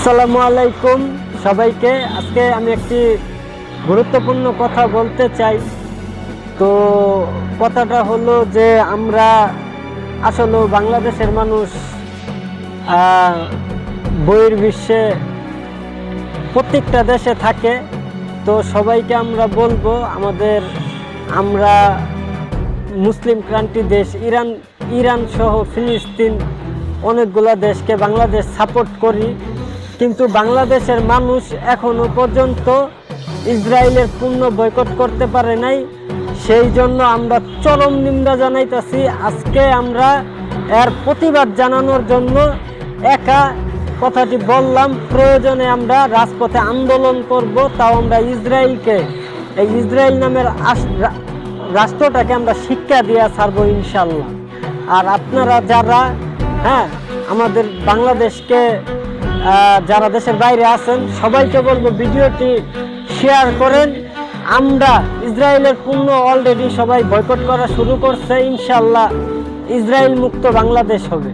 আসসালামু আলাইকুম সবাইকে। আজকে আমি একটি গুরুত্বপূর্ণ কথা বলতে চাই। তো কথাটা হলো যে আমরা আসলে বাংলাদেশের মানুষ বহির্বিশ্বে প্রত্যেকটা দেশে থাকে। তো সবাইকে আমরা বলবো আমরা মুসলিম ক্রান্তি দেশ ইরান সহ ফিলিস্তিন অনেকগুলা দেশকে বাংলাদেশ সাপোর্ট করি, কিন্তু বাংলাদেশের মানুষ এখনো পর্যন্ত ইসরায়েলের পূর্ণ বয়কট করতে পারে নাই। সেই জন্য আমরা চরম নিন্দা জানাইতেছি। আজকে আমরা এর প্রতিবাদ জানানোর জন্য কথাটি বললাম, প্রয়োজনে আমরা রাজপথে আন্দোলন করব। তাও আমরা এই ইসরায়েল নামের রাষ্ট্রটাকে আমরা শিক্ষা দিয়ে ছাড়বো ইনশাল্লাহ। আর আপনারা যারা আমাদের বাংলাদেশকে যারা দেশের বাইরে আছেন সবাইকে বলবো ভিডিওটি শেয়ার করেন। আমরা ইসরায়েলের পূর্ণ অলরেডি সবাই বয়কট করা শুরু করছে। ইনশাল্লাহ ইসরায়েল মুক্ত বাংলাদেশ হবে।